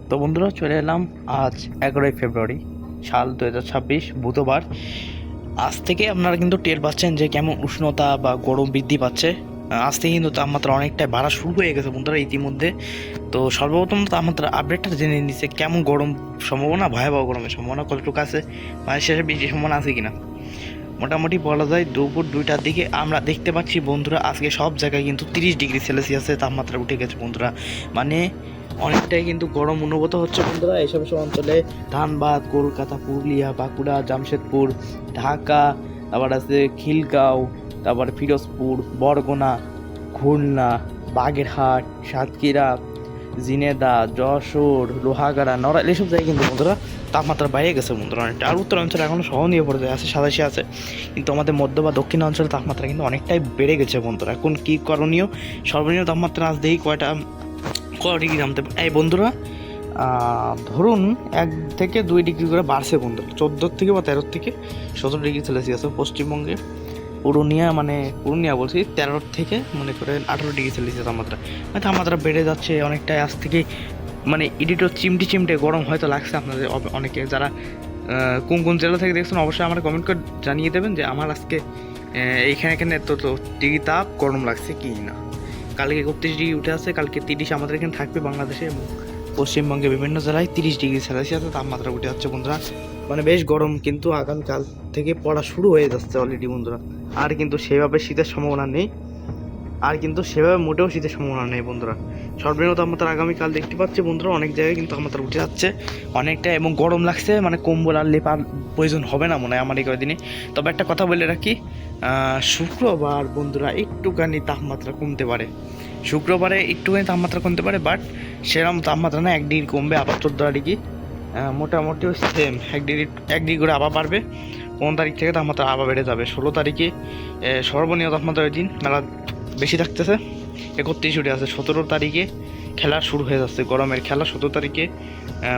তো বন্ধুরা চলে এলাম আজ 11ই ফেব্রুয়ারি সাল 2026 বুধবার। আজ থেকে আপনারা কিন্তু টের পাচ্ছেন যে কেমন উষ্ণতা বা গরম বৃদ্ধি পাচ্ছে। আজ থেকে কিন্তু তাপমাত্রা অনেকটাই বাড়া শুরু হয়ে গেছে বন্ধুরা ইতিমধ্যে। তো সর্বপ্রথম তাপমাত্রা আপডেটটা জেনে নিচ্ছে কেমন গরম সম্ভাবনা, ভয়াবহ গরমের সম্ভাবনা কতটুকু আছে, মানে শেষে বৃষ্টির সম্ভাবনা আছে কিনা। মোটামুটি বলা যায় দুপুর 2টার দিকে আমরা দেখতে পাচ্ছি বন্ধুরা আজকে সব জায়গায় কিন্তু 30 ডিগ্রি সেলসিয়াসের তাপমাত্রা উঠে গেছে বন্ধুরা। মানে অনেকটাই কিন্তু গরম অনুভূত হচ্ছে বন্ধুরা এইসব সব অঞ্চলে। ধানবাদ, কলকাতা, পুরুলিয়া, বাঁকুড়া, জামশেদপুর, ঢাকা, তারপর আছে খিলগাঁও, তারপর ফিরোজপুর, বরগুনা, খুলনা, বাগেরহাট, সাতক্ষীরা, ঝিনেদা, যশোর, লোহাগাড়া, নড়াইল এসব জায়গায় কিন্তু বন্ধুরা তাপমাত্রা বাইরে গেছে বন্ধুরা অনেকটা। আর উত্তর অঞ্চলে এখনও সহনীয় পর্যায়ে আছে, 87 আছে, কিন্তু আমাদের মধ্য বা দক্ষিণ অঞ্চলের তাপমাত্রা কিন্তু অনেকটাই বেড়ে গেছে বন্ধুরা। এখন কী করণীয়? সর্বনিম্ন তাপমাত্রা আজ দেখি কত ডিগ্রি নামতে পারে এই বন্ধুরা। ধরুন 1 থেকে 2 ডিগ্রি করে বাড়ছে বন্ধুরা, 14 থেকে বা 13 থেকে 17 ডিগ্রি সেলসিয়াস পশ্চিমবঙ্গে। পুরুলিয়া বলছি 13 থেকে মনে করেন 18 ডিগ্রি সেলসিয়াস তাপমাত্রা, মানে তাপমাত্রা বেড়ে যাচ্ছে অনেকটাই আজ থেকে। মানে এডিটর চিমটে চিমটে গরম হয়তো লাগছে আপনাদের অনেকে, যারা কোন কোন জেলা থেকে দেখছেন অবশ্যই আমার কমেন্ট করে জানিয়ে দেবেন যে আমার আজকে এখানে এত ডিগ্রি তাপ গরম লাগছে কি না। কালকে 31 ডিগ্রি উঠে আসছে, কালকে 30 আমাদের এখানে থাকবে বাংলাদেশে এবং পশ্চিমবঙ্গে বিভিন্ন জেলায় 30 ডিগ্রি সেলসিয়াসে তাপমাত্রা উঠে যাচ্ছে বন্ধুরা। মানে বেশ গরম কিন্তু আগামীকাল থেকে পড়া শুরু হয়ে যাচ্ছে অলরেডি বন্ধুরা। আর কিন্তু সেভাবে শীতের সম্ভাবনা নেই, মোটেও শীতের সম্ভাবনা নেই বন্ধুরা। সর্বনিম্ন তাপমাত্রা আগামীকাল দেখতে পাচ্ছি বন্ধুরা অনেক জায়গায় কিন্তু তাপমাত্রা উঠে যাচ্ছে অনেকটা এবং গরম লাগছে, মানে কম্বল আর লেপার প্রয়োজন হবে না মনে হয় আমার এই কয়দিনে। তবে একটা কথা বলে রাখি, শুক্রবার বন্ধুরা একটুখানি তাপমাত্রা কমতে পারে, শুক্রবারে একটুখানি তাপমাত্রা কমতে পারে, বাট সেরকম তাপমাত্রা না 1 ডিগ্রি কমবে, আবার 14 ডিগ্রি মোটামুটি সেম 1 ডিগ্রি করে আবার বাড়বে। 15 তারিখ থেকে তাপমাত্রা আবার বেড়ে যাবে। 16 তারিখে সর্বনিম্ন তাপমাত্রা ওই দিন মেলা বেশি থাকতেছে, 31 উঠে আছে। 17 তারিখে খেলা শুরু হয়ে যাচ্ছে, গরমের খেলা 17 তারিখে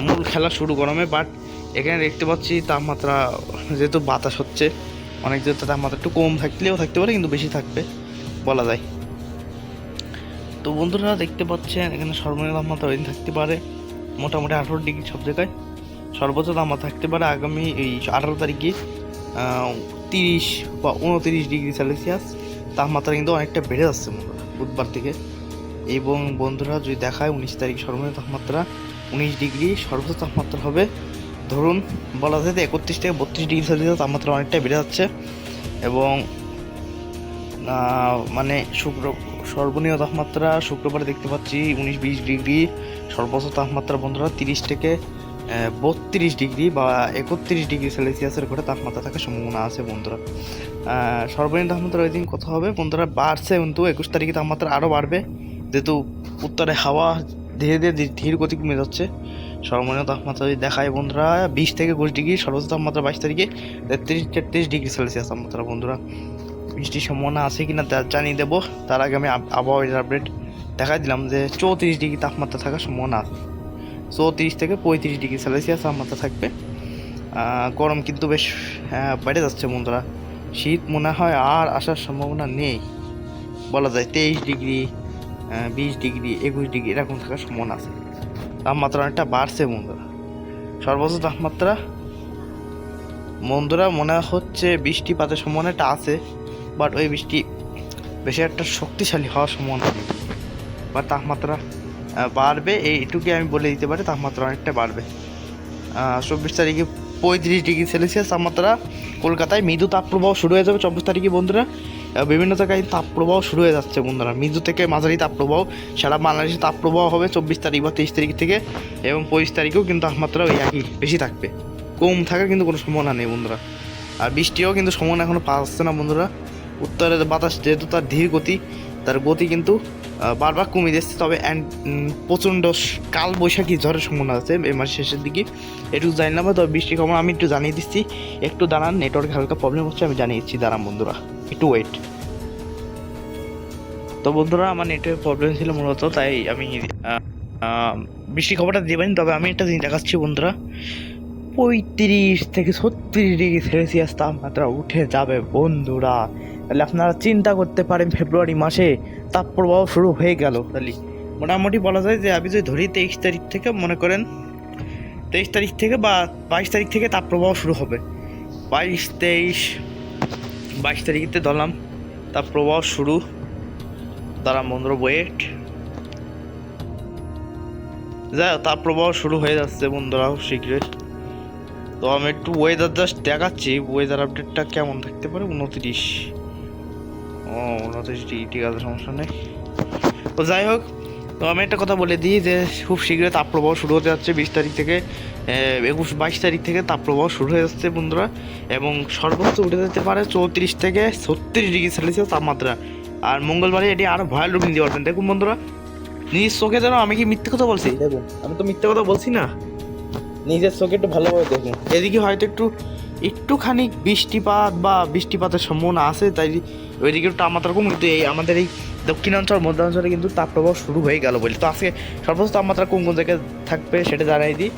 মূল খেলা শুরু গরমে। বাট এখানে দেখতে পাচ্ছি তাপমাত্রা যেহেতু বাতাস হচ্ছে অনেক, যেহেতু তাপমাত্রা একটু কম থাকতে পারে কিন্তু বেশি থাকবে বলা যায়। তো বন্ধুরা দেখতে পাচ্ছেন এখানে সর্বনিম্ন তাপমাত্রা ওই দিন থাকতে পারে মোটামুটি 18 ডিগ্রি সব জায়গায়, সর্বোচ্চ তাপমাত্রা থাকতে পারে আগামী এই 18 তারিখে 30 বা 29 ডিগ্রি সেলসিয়াস। তাপমাত্রা কিন্তু অনেকটা বেড়ে যাচ্ছে বন্ধুরা বুধবার থেকে। এবং বন্ধুরা যদি দেখায় 19 তারিখ সর্বনিম্ন তাপমাত্রা 19 ডিগ্রি, সর্বোচ্চ তাপমাত্রা হবে ধরুন বলা যায় যে 31 থেকে 32 ডিগ্রি সেলসিয়াস তাপমাত্রা অনেকটাই বেড়ে যাচ্ছে। এবং মানে সর্বনিম্ন তাপমাত্রা শুক্রবারে দেখতে পাচ্ছি 19-20 ডিগ্রি, সর্বোচ্চ তাপমাত্রা বন্ধুরা 30 থেকে 32 ডিগ্রি বা 31 ডিগ্রি সেলসিয়াসের ঘরে তাপমাত্রা থাকার সম্ভাবনা আছে বন্ধুরা। সর্বনিম্ন তাপমাত্রা ওই দিন কত হবে বন্ধুরা? বাড়ছে কিন্তু 21 তারিখে তাপমাত্রা আরও বাড়বে, যেহেতু উত্তরে হাওয়া ধীরে ধীরে ধীর গতি কমে যাচ্ছে। সর্বনিম্ন তাপমাত্রা যদি দেখায় বন্ধুরা 20 থেকে 21 ডিগ্রি, সর্বোচ্চ তাপমাত্রা 22 তারিখে 33-34 ডিগ্রি সেলসিয়াস তাপমাত্রা বন্ধুরা। বৃষ্টির সম্ভাবনা আছে কিনা তা জানিয়ে দেবো, তার আগে আমি আবহাওয়ার আপডেট দেখাই দিলাম যে 34 ডিগ্রি তাপমাত্রা থাকার সম্ভাবনা আছে, 34 থেকে 35 ডিগ্রি সেলসিয়াস তাপমাত্রা থাকবে। গরম কিন্তু বেশ বেড়ে যাচ্ছে বন্ধুরা, শীত মনে হয় আর আসার সম্ভাবনা নেই বলা যায়। 23 ডিগ্রি, 20 ডিগ্রি, 21 ডিগ্রি এরকম থাকার সম্ভাবনা আছে। তাপমাত্রা অনেকটা বাড়ছে বন্ধুরা। সর্বোচ্চ তাপমাত্রা বন্ধুরা মনে হচ্ছে বৃষ্টিপাতের সম্ভাবনাটা আছে, বাট ওই বৃষ্টি বেশি একটা শক্তিশালী হওয়ার সম্ভাবনা নেই। বা তাপমাত্রা বাড়বে এইটুকুই আমি বলে দিতে পারি, তাপমাত্রা অনেকটা বাড়বে। 24 তারিখে 35 ডিগ্রি সেলসিয়াস তাপমাত্রা কলকাতায়। মৃদু তাপপ্রবাহ শুরু হয়ে যাবে 24 তারিখে বন্ধুরা। বিভিন্ন জায়গায় তাপপ্রবাহ শুরু হয়ে যাচ্ছে বন্ধুরা, মৃদু থেকে মাঝারি তাপপ্রবাহ সারা বাংলাদেশে তাপপ্রবাহ হবে 24 তারিখ বা 23 তারিখ থেকে। এবং 25 তারিখেও কিন্তু তাপমাত্রা ওই একই বেশি থাকবে, কম থাকার কিন্তু কোনো সম্ভাবনা নেই বন্ধুরা। আর বৃষ্টিও কিন্তু সম্ভাবনা এখনও পাচ্ছে না বন্ধুরা। উত্তরের বাতাস যেহেতু তার ধীর গতি, তার গতি কিন্তু বারবার কমে যাচ্ছে। তবে প্রচণ্ড কাল বৈশাখী ঝড়ের সম্ভাবনা আছে এই মাসের শেষের দিকে, একটু জানি না। তবে বৃষ্টির খবর আমি একটু জানিয়ে দিচ্ছি, একটু দাঁড়ান, নেটওয়ার্ক হালকা প্রবলেম হচ্ছে, আমি জানিয়ে দিচ্ছি, দাঁড়ান বন্ধুরা একটু ওয়েট। তো বন্ধুরা আমার নেটওয়ার্ক প্রবলেম ছিল মূলত, তাই আমি বৃষ্টির খবরটা দেবেন। তবে আমি একটা জিনিস দেখাচ্ছি বন্ধুরা, 35 থেকে 36 ডিগ্রি সেলসিয়াস তাপমাত্রা উঠে যাবে বন্ধুরা। তাহলে আপনারা চিন্তা করতে পারেন ফেব্রুয়ারি মাসে তাপপ্রবাহ শুরু হয়ে গেল, তাহলে মোটামুটি বলা যায় যে আমি যদি ধরি 23 তারিখ থেকে, মনে করেন 23 তারিখ থেকে বা 22 তারিখ থেকে তাপপ্রবাহ শুরু হবে। 22, 23, 22 তারিখে ধরলাম তাপপ্রবাহ শুরু। তারা বন্ধুরা ওয়েট, যাই হোক তাপপ্রবাহ শুরু হয়ে যাচ্ছে বন্ধুরা শীঘ্রই। তো আমি একটু ওয়েদার জাস্ট দেখাচ্ছি, ওয়েদার আপডেটটা কেমন থাকতে পারে। 29, 29 ডিগ্রি, ঠিক আছে, সমস্যা নেই। তো যাই হোক, তো আমি একটা কথা বলে দিই যে খুব শীঘ্রই তাপপ্রবাহ শুরু হতে যাচ্ছে। 20 তারিখ থেকে 22 তারিখ থেকে তাপপ্রবাহ শুরু হয়ে যাচ্ছে বন্ধুরা, এবং সর্বোচ্চ উঠে যেতে পারে 34 থেকে 36 ডিগ্রি সেলসিয়াস তাপমাত্রা। আর মঙ্গলবারে এটি আরও ভয়াল রূপ নিতে পারবেন। দেখুন বন্ধুরা, নিজের চোখে যেন আমি কি মিথ্যে কথা বলছি? দেখুন, আমি তো মিথ্যে কথা বলছি না, নিজের চোখে একটু ভালোভাবে দেখুন। এদিকে হয়তো একটুখানি বৃষ্টিপাতের সম্ভাবনা আছে, তাই ওইদিকে একটু তাপমাত্রা কম, কিন্তু এই আমাদের এই দক্ষিণাঞ্চল মধ্যাঞ্চলে কিন্তু তাপপ্রবাহ শুরু হয়ে গেল বলে। তো আজকে সর্বোচ্চ তাপমাত্রা কোন কোন জায়গায় থাকবে সেটা জানাই দিই,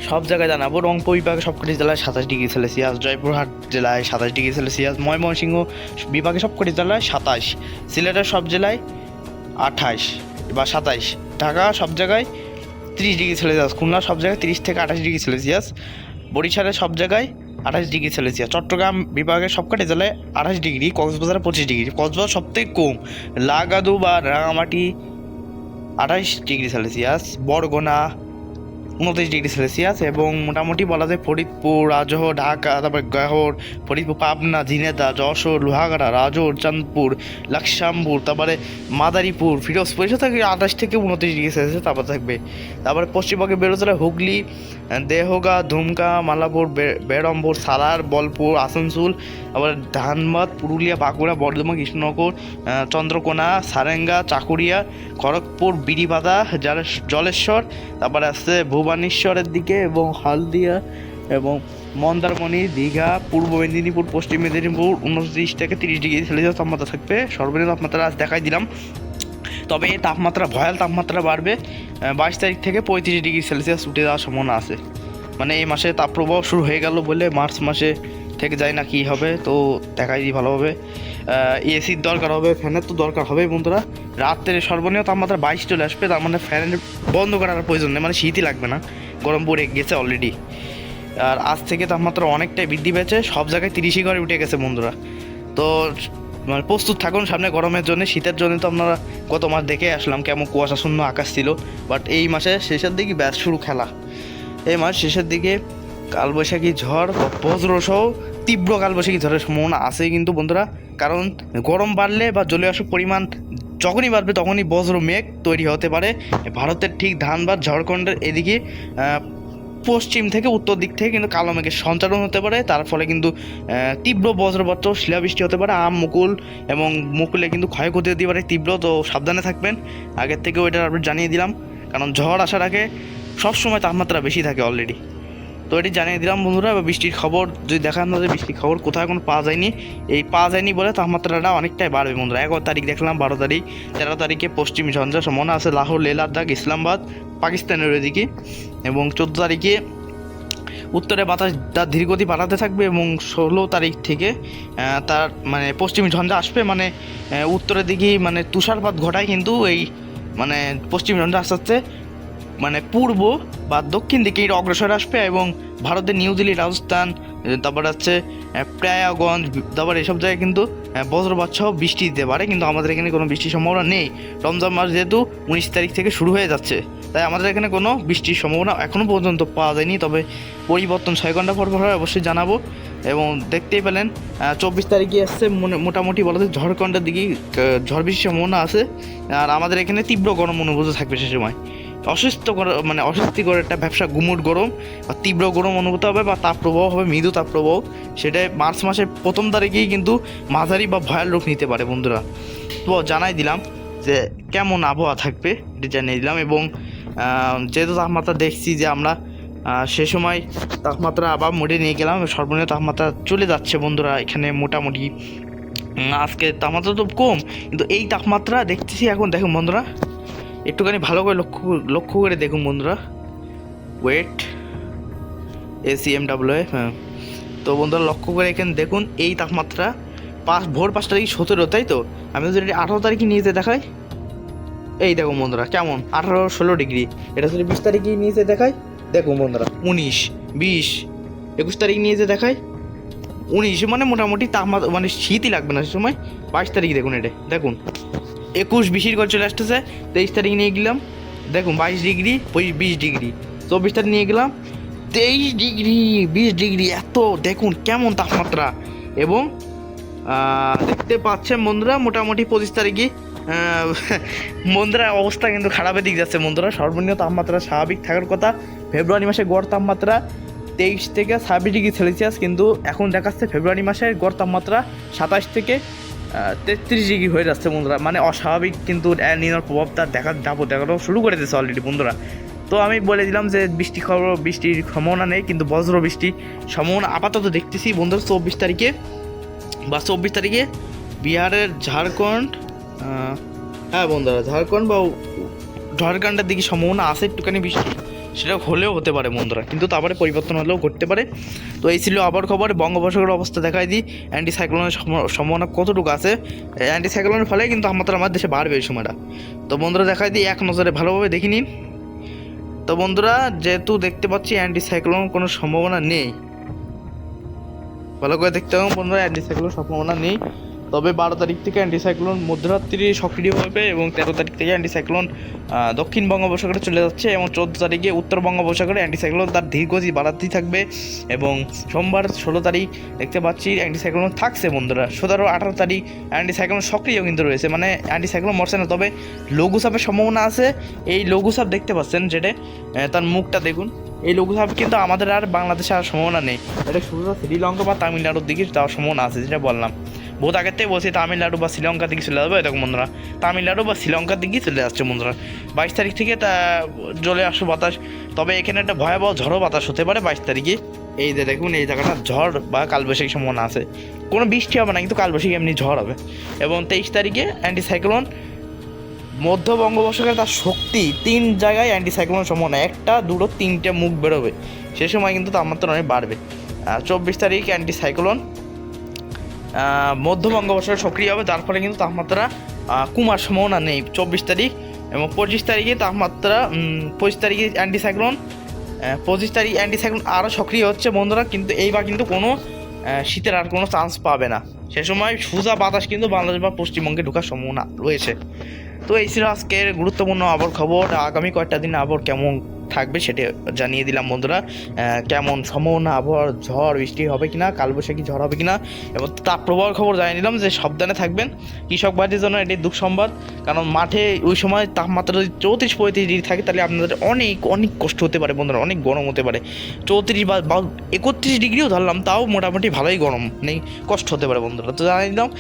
সব জায়গায় জানাবো। রংপুর বিভাগে সবকটি জেলায় 27 ডিগ্রি সেলসিয়াস, জয়পুরহাট জেলায় 27 ডিগ্রি সেলসিয়াস, ময়মনসিংহ বিভাগে সবকটি জেলায় 27, সিলেটের সব জেলায় 28 বা 27, ঢাকা সব জায়গায় 30 ডিগ্রি সেলসিয়াস, খুলনা সব জায়গায় 30 থেকে 28 ডিগ্রি সেলসিয়াস, বরিশালের সব জায়গায় 28 ডিগ্রি সেলসিয়াস, চট্টগ্রাম বিভাগের সবকটি জেলায় 28 ডিগ্রি, কক্সবাজারে 25 ডিগ্রি, কক্সবাজার সবথেকে কম, লাগাদু বা Rangamati 28 degree Celsius, Barguna 29 degree Celsius, এবং মোটামুটি বলা যায় ফরিদপুর, রাজশাহী, ঢাকা, তারপরে গাহর, ফরিদপুর, পাবনা, ঝিনেদা, যশোর, লোহাগাড়া, রাজৌর, চাঁদপুর, লাকসামপুর, তারপরে মাদারীপুর, ফিরোজপুর, এসব থেকে 28 থেকে 29 ডিগ্রি সেলসিয়াস তাপমাত্রা থাকবে। তারপরে পশ্চিমবঙ্গে বেরোজেলা, হুগলি, দেহগা, ধুমকা, মালাপুর, বেরমপুর, সালার, বলপুর, আসানসোল, আবার ধানবাদ, পুরুলিয়া, বাঁকুড়া, বর্ধমান, কৃষ্ণনগর, চন্দ্রকোনা, সারেঙ্গা, চাকুরিয়া, খড়গপুর, বিরিবাদা, জলেশ্বর, তারপরে আসছে ভুবনেশ্বরের দিকে, এবং হলদিয়া এবং মন্দারমণি, দীঘা, পূর্ব মেদিনীপুর, পশ্চিম মেদিনীপুর 29 থেকে 30 ডিগ্রি সেলসিয়াস তাপমাত্রা থাকবে। সর্বনিম্ন তাপমাত্রা আজ দেখাই দিলাম, তবে এই তাপমাত্রা ভয়াল তাপমাত্রা বাড়বে। 22 তারিখ থেকে 35 ডিগ্রি সেলসিয়াস উঠে যাওয়ার সম্ভাবনা আছে। মানে এই মাসে তাপপ্রবাহ শুরু হয়ে গেল বলে মার্চ মাসে থেকে যায় না কি হবে, তো দেখাই দিই ভালোভাবে। এসির দরকার হবে, ফ্যানের তো দরকার হবে বন্ধুরা। রাত্রে সর্বনিম্ন তাপমাত্রা 22 চলে আসবে, তার মানে ফ্যানের বন্ধ করার প্রয়োজন নেই, মানে শীতই লাগবে না, গরম পড়ে গেছে অলরেডি। আর আজ থেকে তাপমাত্রা অনেকটাই বৃদ্ধি পেয়েছে, সব জায়গায় 30 ঘরে উঠে গেছে বন্ধুরা। তো মানে প্রস্তুত থাকুন সামনে গরমের জন্য। শীতের জন্য তো আপনারা গত মাস দেখে আসলাম কেমন কুয়াশাশূন্য আকাশ ছিল, বাট এই মাসে শেষের দিকে ব্যাস শুরু খেলা। এই মাস শেষের দিকে কালবৈশাখী ঝড় বা বজ্রসহ তীব্র কালবৈশাখী ঝড়ের সম্ভাবনা আছে কিন্তু বন্ধুরা, কারণ গরম বাড়লে বা জলীয় বাষ্পের পরিমাণ যখনই বাড়বে তখনই বজ্র মেঘ তৈরি হতে পারে। ভারতের ঠিক ধানবাদ, ঝাড়খণ্ডের এদিকে পশ্চিম থেকে উত্তর দিক থেকে কিন্তু কালো মেঘের সঞ্চারণ হতে পারে, তার ফলে কিন্তু তীব্র বজ্রপাত শিলাবৃষ্টি হতে পারে। আম, মুকুল এবং মুকুলে কিন্তু ক্ষয়ক্ষতি হতে পারে তীব্র, তো সাবধানে থাকবেন। আগের থেকে ওইটার আপডেট জানিয়ে দিলাম, কারণ ঝড় আসার আগে সবসময় তাপমাত্রা বেশি থাকে অলরেডি, তো এটি জানিয়ে দিলাম বন্ধুরা। বা বৃষ্টির খবর যদি দেখান না যে বৃষ্টির খবর কোথাও এখন পাওয়া যায়নি, এই পাওয়া যায়নি বলে তাপমাত্রাটা অনেকটাই বাড়বে বন্ধুরা। 11 তারিখ দেখলাম, 12 তারিখ, 13 তারিখে পশ্চিম ঝঞ্ঝার সম্ভাবনা আছে লাহোর, লেহ লাদাখ, ইসলামাবাদ, পাকিস্তানের ওইদিকে, এবং 14 তারিখে উত্তরে বাতাস তার ধীরগতি বাড়াতে থাকবে, এবং 16 তারিখ থেকে তার মানে পশ্চিম ঝঞ্ঝা আসবে, মানে উত্তরের দিকে মানে তুষারপাত ঘটায় কিন্তু এই মানে পশ্চিম ঝঞ্ঝা আস্তে আস্তে মানে পূর্ব বা দক্ষিণ দিকে অগ্রসর আসবে, এবং ভারতের নিউ দিল্লি, রাজস্থান, তারপর হচ্ছে প্রয়াগঞ্জ, তারপর এসব জায়গায় কিন্তু বজ্রপাত সহ বৃষ্টি দিতে পারে, কিন্তু আমাদের এখানে কোনো বৃষ্টির সম্ভাবনা নেই। রমজান মাস যেহেতু 19 তারিখ থেকে শুরু হয়ে যাচ্ছে, তাই আমাদের এখানে কোনো বৃষ্টির সম্ভাবনা এখনও পর্যন্ত পাওয়া যায়নি, তবে পরিবর্তন 6 ঘন্টা পর পর হয় অবশ্যই জানাবো। এবং দেখতেই পেলেন 24 তারিখে আসছে মোটামুটি বলা যায় ঝাড়খণ্ডের দিকে ঝড় বৃষ্টির সম্ভাবনা আছে, আর আমাদের এখানে তীব্র গরম অনুভূত থাকবে সে সময়। অস্বস্তিকর একটা ব্যবসা, গুমুট গরম বা তীব্র গরম অনুভূত হবে, বা তাপপ্রবাহ হবে, মৃদু তাপপ্রবাহ। সেটাই মার্চ মাসের 1ম তারিখেই কিন্তু মাঝারি বা ভয়াল রূপ নিতে পারে বন্ধুরা। তো জানাই দিলাম যে কেমন আবহাওয়া থাকবে, এটা জানিয়ে দিলাম। এবং যেহেতু তাপমাত্রা দেখছি যে আমরা সে সময় তাপমাত্রা আবার মোড়ে নিয়ে গেলাম, সর্বনিম্ন তাপমাত্রা চলে যাচ্ছে বন্ধুরা এখানে মোটামুটি। আজকে তাপমাত্রা তো কম, কিন্তু এই তাপমাত্রা দেখতেছি এখন। দেখুন বন্ধুরা, একটুখানি ভালো করে লক্ষ্য করে দেখুন বন্ধুরা, ওয়েট ACMWA, হ্যাঁ। তো বন্ধুরা লক্ষ্য করে এখানে দেখুন এই তাপমাত্রা ভোর 5টা থেকে 17, তাই তো। আমি যদি 18 তারিখে নিয়ে যেতে দেখাই, এই দেখুন বন্ধুরা কেমন 18-16 ডিগ্রি। এটা শুধু 20 তারিখে নিয়েছে দেখায়, দেখুন বন্ধুরা 19, 20, 21 তারিখ নিয়েছে দেখায় 19, মানে মোটামুটি তাপমাত্রা মানে শীতই লাগবে না সে সময়। 22 তারিখ দেখুন, এটা দেখুন 21-20 করে চলে আসতেছে। 23 তারিখ নিয়ে গেলাম, দেখুন 22 ডিগ্রি, 20 ডিগ্রি। 24 তারিখ নিয়ে গেলাম 23 ডিগ্রি, 20 ডিগ্রি, এত দেখুন কেমন তাপমাত্রা। এবং দেখতে পাচ্ছেন বন্ধুরা মোটামুটি 25 তারিখে বন্ধুরা অবস্থা কিন্তু খারাপের দিক যাচ্ছে বন্ধুরা। সর্বনিম্ন তাপমাত্রা স্বাভাবিক থাকার কথা, ফেব্রুয়ারি মাসে গড় তাপমাত্রা 23 থেকে 26 ডিগ্রি সেলসিয়াস, কিন্তু এখন দেখাচ্ছে ফেব্রুয়ারি মাসের গড় তাপমাত্রা 27 থেকে 33 ডিগ্রি হয়ে যাচ্ছে বন্ধুরা। মানে অস্বাভাবিক কিন্তু এল নিনোর প্রভাবটা দেখানো শুরু করে দিয়েছে অলরেডি বন্ধুরা। তো আমি বলে দিলাম যে বৃষ্টির সম্ভাবনা নেই, কিন্তু বজ্র বৃষ্টির সম্ভাবনা আপাতত দেখতেছি বন্ধুরা। 24 তারিখে বিহারের ঝাড়খণ্ড, হ্যাঁ বন্ধুরা ঝাড়খণ্ড বা ঝাড়খণ্ডের দিকে সম্ভাবনা আছে একটুখানি বৃষ্টি, সেটা হলেও হতে পারে বন্ধুরা, কিন্তু তারপরে পরিবর্তন হলেও ঘটতে পারে। তো এই ছিল আবার খবর। বঙ্গোপসাগরের অবস্থা দেখাই দিই, অ্যান্টিসাইক্লোনের সম্ভাবনা কতটুকু আছে। অ্যান্টিসাইক্লোনের ফলে কিন্তু তাপমাত্রা আমার দেশে বাড়বে এই সময়টা। তো বন্ধুরা দেখাই দিই, এক নজরে ভালোভাবে দেখে নিন। তো বন্ধুরা যেহেতু দেখতে পাচ্ছি অ্যান্টিসাইক্লোন কোনো সম্ভাবনা নেই, ভালো করে দেখতে হবে বন্ধুরা, অ্যান্টিসাইক্লোন সম্ভাবনা নেই। তবে 12 তারিখ থেকে অ্যান্টিসাইক্লোন মধ্যরাত্রি সক্রিয় হবে এবং 13 তারিখ থেকে অ্যান্টিসাইক্লোন দক্ষিণ বঙ্গোপসাগরে চলে যাচ্ছে এবং 14 তারিখে উত্তর বঙ্গোপসাগরে অ্যান্টিসাইক্লোন তার ধীরগতি বাড়াতেই থাকবে। এবং সোমবার 16 তারিখ দেখতে পাচ্ছি অ্যান্টিসাইক্লোন থাকছে বন্ধুরা। 17-18 তারিখ অ্যান্টিসাইক্লোন সক্রিয় কিন্তু রয়েছে, মানে অ্যান্টিসাইক্লোন মরছে না, তবে লঘুচাপের সম্ভাবনা আছে। এই লঘুচাপ দেখতে পাচ্ছেন যেটা, তার মুখটা দেখুন, এই লঘুচাপ কিন্তু আমাদের আর বাংলাদেশে আর সম্ভাবনা নেই। এটা শুধু শ্রীলঙ্কা বা তামিলনাড়ুর দিকে যাওয়ার সম্ভাবনা আছে, যেটা বললাম বহুত আগের থেকে বলছি। তামিলনাড়ু বা শ্রীলঙ্কার দিকে চলে যাবে এরকম বন্ধুরা, তামিলনাড়ু বা শ্রীলঙ্কার দিকেই চলে আসছে বন্ধুরা। 22 তারিখ থেকে তা চলে আসছে বাতাস, তবে এখানে একটা ভয়াবহ ঝড়ো বাতাস হতে পারে 22 তারিখে। এই যে দেখুন এই জায়গাটা ঝড় বা কালবৈশাখী সম্ভাবনা আছে, কোনো বৃষ্টি হবে না কিন্তু কালবৈশাখী এমনি ঝড় হবে। এবং 23 তারিখে অ্যান্টিসাইক্লোন মধ্য বঙ্গোপসাগরে তার শক্তি 3 জায়গায় অ্যান্টিসাইক্লোনের সম্ভাবনা, 1টা 2টো 3টে মুখ বেরোবে, সে সময় কিন্তু তাপমাত্রা অনেক বাড়বে। 24 তারিখ অ্যান্টিসাইক্লোন মধ্য বঙ্গোপসাগরে সক্রিয় হবে, যার ফলে কিন্তু তাপমাত্রা কমার সম্ভাবনা নেই 24 তারিখ। এবং 25 তারিখে তাপমাত্রা 25 তারিখে অ্যান্টিসাইক্লোন 25 তারিখ অ্যান্টিসাইক্লোন আরও সক্রিয় হচ্ছে বন্ধুরা, কিন্তু এইবার কিন্তু কোনো শীতের আর কোনো চান্স পাবে না। সে সময় সোজা বাতাস কিন্তু বাংলাদেশ বা পশ্চিমবঙ্গে ঢোকার সম্ভাবনা রয়েছে। তো এই ছিল আজকের গুরুত্বপূর্ণ আবহাওয়ার খবর। আগামী কয়েকটা দিন আবহাওয়া কেমন থাকবে সেটা জানিয়ে দিলাম বন্ধুরা। কেমন সম্ভাবনা আবহাওয়ার, ঝড় বৃষ্টি হবে কিনা, কালবৈশাখী ঝড় হবে কিনা, এবং তাপপ্রবাহের খবর জানিয়ে দিলাম যে সাবধানে থাকবেন। কৃষক ভাইদের জন্য এটি দুঃখ সংবাদ, কারণ মাঠে ওই সময় তাপমাত্রা যদি 34-35 ডিগ্রি থাকে তাহলে আপনাদের অনেক অনেক কষ্ট হতে পারে বন্ধুরা, অনেক গরম হতে পারে। 34 বা 31 ডিগ্রিও ধরলাম, তাও মোটামুটি ভালোই গরম নেই, কষ্ট হতে পারে বন্ধুরা। তো জানিয়ে দিলাম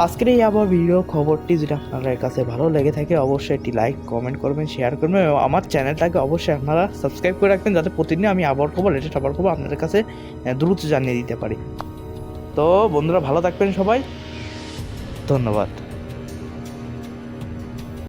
আজকের এই আবহাওয়া ভিডিও খবরটি যদি আপনাদের কাছে ভালো লেগে থাকে অবশ্যই একটি লাইক, কমেন্ট করবেন, শেয়ার করবেন এবং আমার চ্যানেলটাকে অবশ্যই আপনারা সাবস্ক্রাইব করে রাখবেন, যাতে প্রতিদিন আমি আবহাওয়ার খবর, লেটেস্ট আবহাওয়ার খবর আপনাদের কাছে দ্রুত জানিয়ে দিতে পারি। তো বন্ধুরা ভালো থাকবেন সবাই, ধন্যবাদ।